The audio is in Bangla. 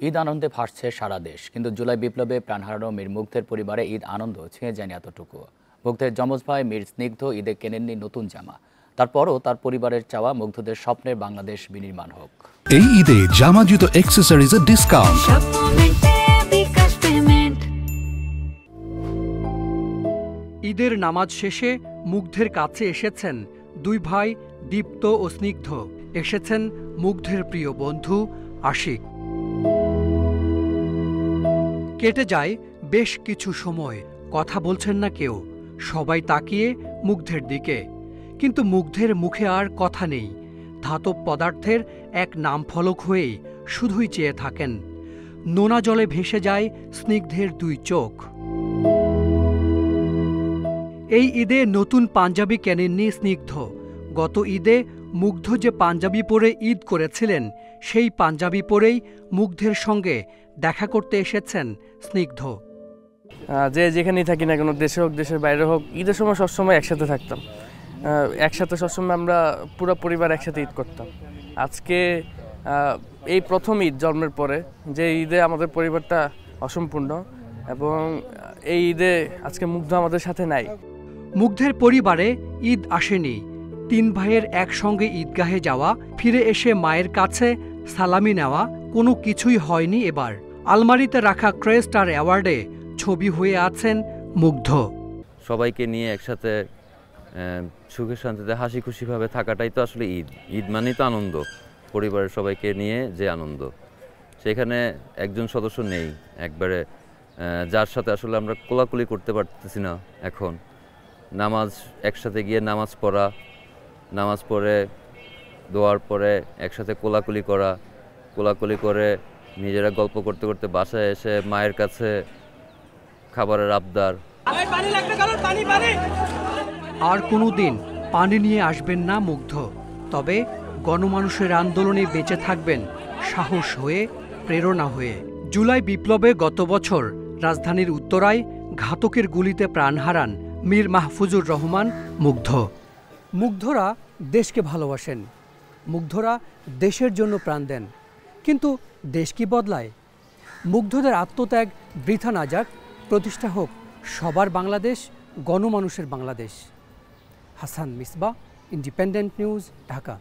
ঈদ আনন্দে ভাসছে সারা দেশ, কিন্তু জুলাই বিপ্লবে প্রাণ হারানো মীর মুগ্ধের পরিবারে ঈদ আনন্দ ছুঁয়ে যায়নি এতটুকু। মুগ্ধের যমজ ভাই মীর স্নিগ্ধ ঈদে কেনেননি নতুন জামা। তারপরও তার পরিবারের চাওয়া মুগ্ধদের স্বপ্নের বাংলাদেশ বিনির্মাণ হোক। এই ঈদে জামা জুতো অ্যাক্সেসরিজের ডিসকাউন্ট। ঈদের নামাজ শেষে মুগ্ধের কাছে এসেছেন দুই ভাই দীপ্ত ও স্নিগ্ধ। এসেছেন মুগ্ধের প্রিয় বন্ধু আশিক। কেটে যায় বেশ কিছু সময়, কথা বলছেন না কেউ, সবাই তাকিয়ে মুগ্ধের দিকে। কিন্তু মুগ্ধের মুখে আর কথা নেই। ধাতব পদার্থের এক নামফলক হয়েই শুধুই চেয়ে থাকেন। নোনা জলে ভেসে যায় স্নিগ্ধের দুই চোখ। এই ঈদে নতুন পাঞ্জাবি কেনেননি স্নিগ্ধ। গত ঈদে মুগ্ধ যে পাঞ্জাবি পরে ঈদ করেছিলেন, সেই পাঞ্জাবি পরেই মুগ্ধের সঙ্গে দেখা করতে এসেছেন স্নিগ্ধ। যে যেখানেই থাকি না কেন, দেশে হোক দেশের বাইরে হোক, ঈদের সময় সবসময় একসাথে থাকতাম। একসাথে সবসময় আমরা পুরো পরিবার একসাথে ঈদ করতাম। আজকে এই প্রথম ঈদ জন্মের পরে, যে ঈদে আমাদের পরিবারটা অসম্পূর্ণ, এবং এই ঈদে আজকে মুগ্ধ আমাদের সাথে নাই। মুগ্ধের পরিবারে ঈদ আসেনি। তিন ভাইয়ের একসঙ্গে ঈদগাহে যাওয়া, ফিরে এসে মায়ের কাছে সালামি নেওয়া, কোনো কিছুই হয়নি এবার। আলমারিতে রাখা ক্রেস্ট আর অ্যাওয়ার্ডে ছবি হয়ে আছেন মুগ্ধ। সবাইকে নিয়ে একসাথে সুখে শান্তিতে হাসি খুশিভাবে থাকাটাই তো আসলে ঈদ। ঈদ মানেই তো আনন্দ, পরিবারের সবাইকে নিয়ে যে আনন্দ। সেখানে একজন সদস্য নেই একবারে, যার সাথে আসলে আমরা কোলাকুলি করতে পারতেছি না এখন। নামাজ একসাথে গিয়ে নামাজ পড়া, নামাজ পড়ে দোয়ার পরে একসাথে কোলাকুলি করা, কোলাকুলি করে নিজেরা গল্প করতে করতে বাসায় এসে মায়ের কাছে খাবারের আবদার। আর কোনোদিন পানি নিয়ে আসবেন না মুগ্ধ, তবে গণমানুষের আন্দোলনে বেঁচে থাকবেন সাহস হয়ে, প্রেরণা হয়ে। জুলাই বিপ্লবে গত বছর রাজধানীর উত্তরায় ঘাতকের গুলিতে প্রাণ হারান মীর মাহফুজুর রহমান মুগ্ধ। মুগ্ধরা দেশকে ভালোবাসেন, মুগ্ধরা দেশের জন্য প্রাণ দেন। কিন্তু দেশ কি বদলায়? মুগ্ধদের আত্মত্যাগ বৃথা না যাক, প্রতিষ্ঠা হোক সবার বাংলাদেশ, গণমানুষের বাংলাদেশ। Hasan Misbah, independent news, Dhaka.